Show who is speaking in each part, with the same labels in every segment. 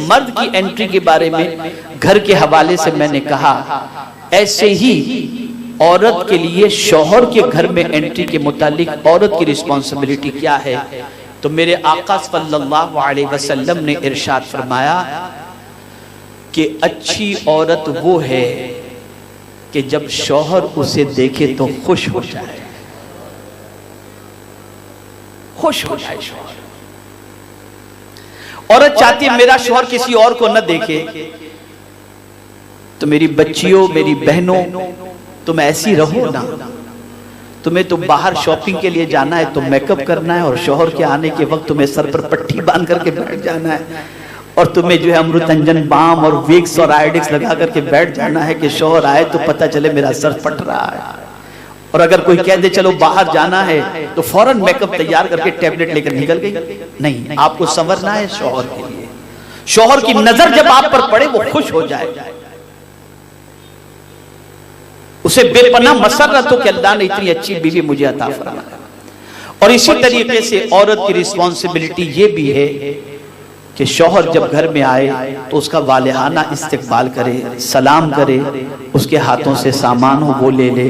Speaker 1: मर्द की एंट्री के बारे में घर के हवाले से मैंने कहा, ऐसे ही औरत के लिए शौहर के घर में एंट्री के मुतालिक औरत की रिस्पॉन्सिबिलिटी क्या है। तो मेरे आका सल्लल्लाहु अलैहि वसल्लम ने इरशाद फरमाया कि अच्छी औरत वो है कि जब शौहर उसे देखे तो खुश हो जाए, खुश हो जाए शौहर। औरत चाहती है मेरा शौहर किसी और को न देखे। तो मेरी बच्चियों, मेरी बहनों, तुम ऐसी रहो ना। तुम्हें तो बाहर शॉपिंग के लिए जाना है तो मेकअप करना है, और शौहर के आने के वक्त तुम्हें सर पर पट्टी बांध करके बैठ जाना है, और तुम्हें जो है अमृतंजन बाम और विक्स और आयोडिक्स लगा करके बैठ जाना है कि शौहर आए तो पता चले मेरा सर फट रहा है। और अगर कोई कह दे चलो बाहर जाना है तो फौरन मेकअप तैयार करके टैबलेट लेकर निकल गई। नहीं, आपको संवरना है शौहर के लिए। शौहर की नजर जब आप पर पड़े वो खुश हो जाए, उसे बेपनाह मसरत हो कि अल्लाह ने इतनी अच्छी बीवी मुझे अता फरमाया। और इसी तरीके से औरत की रिस्पॉन्सिबिलिटी ये भी है कि शौहर जब घर में आए तो उसका वालिहाना इस्तकबाल करे, सलाम करे, उसके हाथों से सामान हो वो ले ले,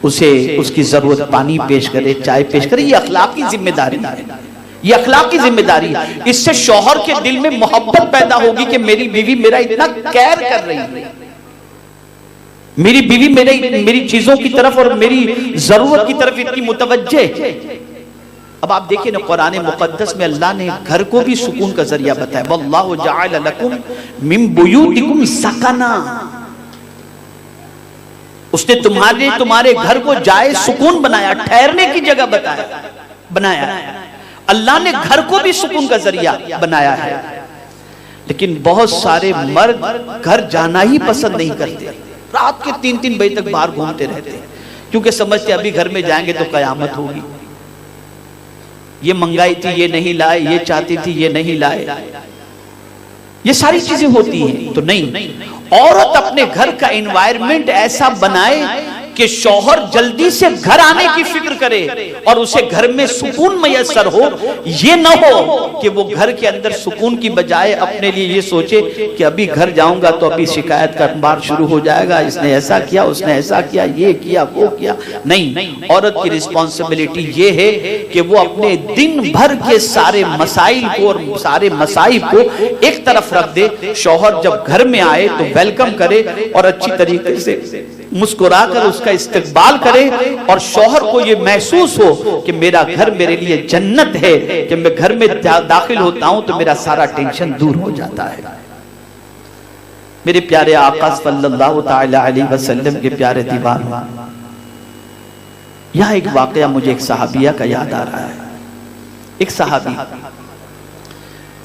Speaker 1: उसे उसकी जरूरत पानी पेश करे, चाय पेश करे। ये अखलाक की जिम्मेदारी है, ये अखलाक की जिम्मेदारी। इससे शौहर के दिल में मोहब्बत पैदा होगी कि मेरी बीवी मेरा इतना केयर कर रही है, मेरी बीवी मेरी चीजों की तरफ और मेरी जरूरत की तरफ इतनी मुतवज्जे। अब आप देखिए ना, कुरान मुकद्दस में अल्लाह ने घर को भी सुकून का जरिया बताया। वल्लाहु जअल लकुम मिन बुयूतिकुम सकना, उसने तुम्हारे घर को जाए सुकून बनाया, ठहरने की जगह बनाया। अल्लाह ने घर को भी सुकून का जरिया बनाया है। लेकिन बहुत सारे मर्द घर जाना ही पसंद नहीं करते, रात के 3-3 बजे तक बाहर घूमते रहते हैं, क्योंकि समझते अभी घर में जाएंगे तो कयामत होगी। ये मंगाई थी, ये नहीं लाए, ये चाहती थी, ये नहीं लाए, ये सारी चीजें होती हैं। तो नहीं, औरत अपने घर का एनवायरनमेंट ऐसा बनाए कि शौहर जल्दी से घर आने की फिक्र करे और उसे घर में सुकून मयसर हो। ये ना हो कि वो घर के अंदर सुकून की बजाय अपने लिए ये सोचे कि अभी घर जाऊंगा तो अभी शिकायत का अखबार शुरू हो जाएगा, इसने ऐसा किया, उसने ऐसा किया, ये किया, वो किया। नहीं, औरत की रिस्पॉन्सिबिलिटी ये है कि वो अपने दिन भर के सारे मसाइल को और सारे मसाइब को एक तरफ रख दे। शौहर जब घर में आए तो वेलकम करे और अच्छी तरीके से मुस्कुराकर उसका इस्तकबाल करे, और शौहर को ये महसूस हो कि मेरा घर मेरे लिए जन्नत है, कि मैं घर में दाखिल होता हूं तो मेरा सारा टेंशन दूर हो जाता है। मेरे प्यारे आका सल्लल्लाहु ताला अलैहि वसल्लम के प्यारे दीवान, यहां एक वाकया मुझे एक सहाबिया का याद आ रहा है। एक सहाबी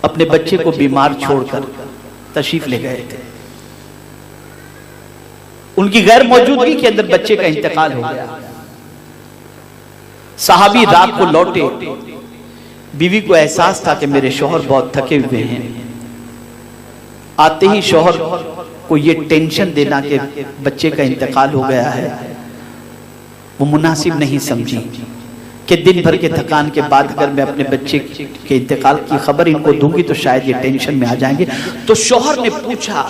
Speaker 1: अपने बच्चे को बीमार छोड़कर तशरीफ ले गए थे। उनकी गैर मौजूदगी के अंदर बच्चे का इंतकाल हो गया। सहाबी रात को लौटे, बीवी को एहसास था कि मेरे शौहर बहुत थके हुए हैं। आते ही शौहर को ये टेंशन देना कि बच्चे का इंतकाल हो गया है, वो मुनासिब नहीं समझी कि दिन भर के थकान के बाद अगर मैं अपने बच्चे के इंतकाल की खबर इनको दूंगी तो शायद ये टेंशन में आ जाएंगे। तो शौहर ने पूछा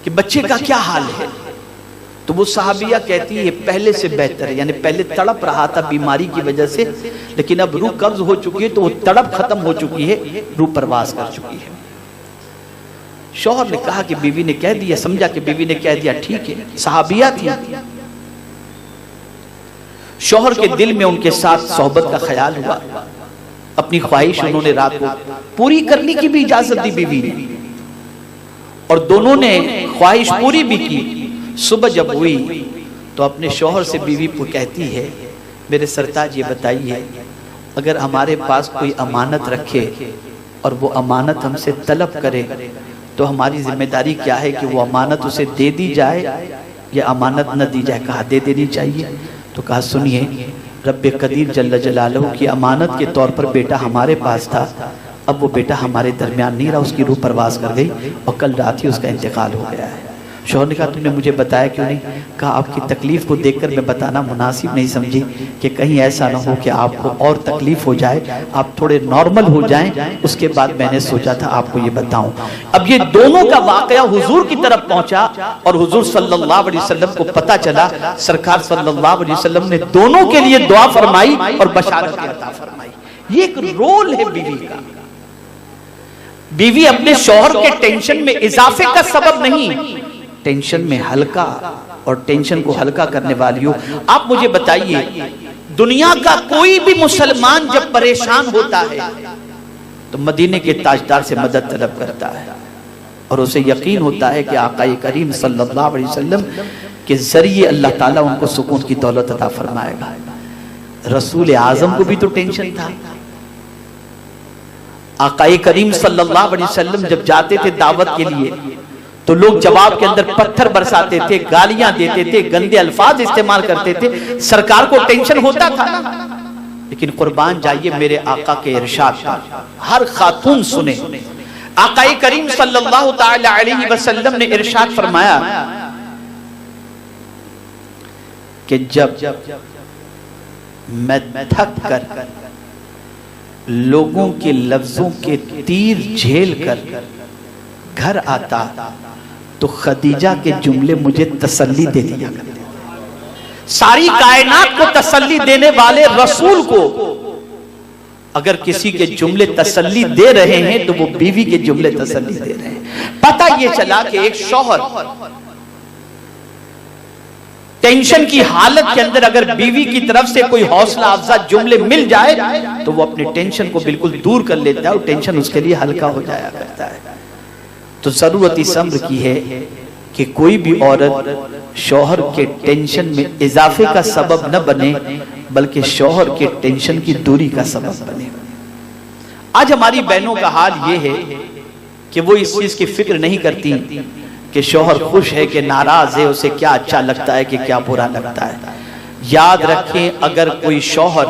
Speaker 1: कि बच्चे का क्या हाल है। तो वो सहाबिया कहती है ये पहले से बेहतर है, यानी पहले तड़प रहा था बीमारी की वजह से, लेकिन अब रूह कब्ज हो चुकी है तो वो तड़प खत्म हो चुकी है, रूह परवास कर चुकी है। शौहर ने कहा कि बीवी ने कह दिया, समझा कि बीवी ने कह दिया ठीक है, सहाबिया थी। शौहर के दिल में उनके साथ सोहबत का ख्याल हुआ, अपनी ख्वाहिश उन्होंने रात को पूरी करने की भी इजाजत दी बीवी ने, और दोनों ने ख्वाहिश पूरी भी की। सुबह जब हुई तो अपने शौहर से बीवी को कहती है, मेरे सरताज ये बताइए, अगर हमारे पास कोई अमानत रखे और वो अमानत हमसे तलब करे तो हमारी जिम्मेदारी क्या है कि वो अमानत उसे दे दी जाए या अमानत न दी जाए। कहा दे देनी चाहिए। तो कहा सुनिए, रब्बे कदीर जल्ल जलालहू की अमानत के तौर पर बेटा हमारे पास था, अब वो बेटा हमारे दरमियान नहीं रहा, उसकी रूह परवास कर गई और कल रात ही उसका इंतकाल हो गया है। शौहर ने कहा तुमने मुझे बताया क्यों नहीं? कहा आपकी तकलीफ को देखकर मैं बताना मुनासिब नहीं समझी कि कहीं ऐसा ना हो कि आपको और तकलीफ हो जाए, आप थोड़े नॉर्मल हो जाएं, उसके बाद मैंने सोचा था आपको ये बताऊं। अब ये दोनों का वाकया हुजूर की तरफ पहुंचा और हुजूर सल्लल्लाहु अलैहि वसल्लम को पता चला। सरकार सल्लल्लाहु अलैहि वसल्लम ने दोनों के लिए दुआ फरमाई और बशारत अता फरमाई। ये एक रोल है बीवी का। बीवी अपने शौहर के टेंशन में इजाफे का सबब नहीं, टेंशन में हल्का और टेंशन को हल्का करने वाली हो। आप मुझे बताइए, दुनिया का कोई भी मुसलमान जब परेशान होता है तो मदीने के ताजदार से मदद तलब करता है और उसे यकीन होता है कि आका करीम सल्लल्लाहु अलैहि वसल्लम के जरिए अल्लाह ताला उनको सुकून की दौलत अता फरमाएगा। रसूल आजम को भी तो टेंशन था। आका करीम सल्लल्लाहु अलैहि वसल्लम जब जाते थे दावत के लिए तो लोग जवाब के अंदर पत्थर बरसाते थे, गालियां देते थे, गंदे अल्फाज इस्तेमाल करते थे। सरकार को टेंशन होता था, लेकिन कुर्बान जाइए मेरे आका के इरशाद पर, हर खातून सुने। आका करीम सल्लल्लाहु ताला अलैहि वसल्लम ने इरशाद फरमाया कि जब मैं थक कर लोगों के लफ्जों के तीर झेल कर घर आता तो खदीजा के जुमले मुझे तसल्ली दे दिया करते। सारी कायनात को तसल्ली देने वाले रसूल को अगर किसी के जुमले तसल्ली दे रहे हैं तो वो बीवी के जुमले तसल्ली दे रहे हैं। पता ये चला कि एक शौहर टेंशन की हालत के अंदर अगर बीवी की तरफ से कोई हौसला अफजा जुमले मिल जाए तो वो अपने टेंशन को बिल्कुल दूर कर लेता है और टेंशन उसके लिए हल्का हो जाया करता है। तो जरूरत इस अम्र की है कि कोई भी औरत शौहर के टेंशन में इजाफे का सबब न बने बल्कि शौहर के टेंशन की दूरी का सबब बने। आज हमारी बहनों का हाल ये है कि वो इस चीज की फिक्र नहीं करती कि शौहर खुश है कि नाराज है, उसे क्या अच्छा लगता है कि क्या बुरा लगता है। याद रखें, अगर कोई शौहर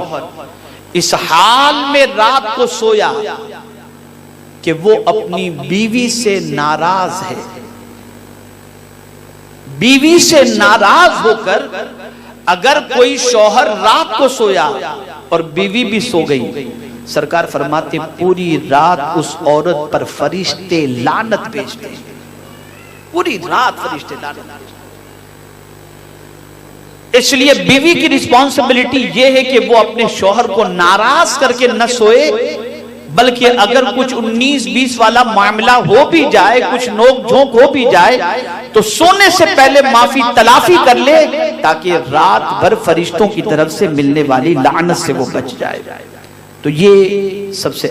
Speaker 1: इस हाल में रात को सोया कि वो अपनी बीवी से नाराज है, बीवी से नाराज होकर अगर कोई शौहर रात को सोया और बीवी भी सो गई, सरकार फरमाते पूरी रात उस औरत पर फरिश्ते लानत भेजते हैं। पूरी रात फरिश्ते लानत। इसलिए बीवी की रिस्पॉन्सिबिलिटी यह है कि वो अपने शौहर को नाराज करके न सोए, बल्कि अगर कुछ 19-20 वाला मामला हो भी जाए, कुछ नोक झोंक हो भी जाए, तो सोने से पहले माफी तलाफी कर ले ताकि रात भर फरिश्तों की तरफ से मिलने वाली लानत से वो बच जाए। तो ये सबसे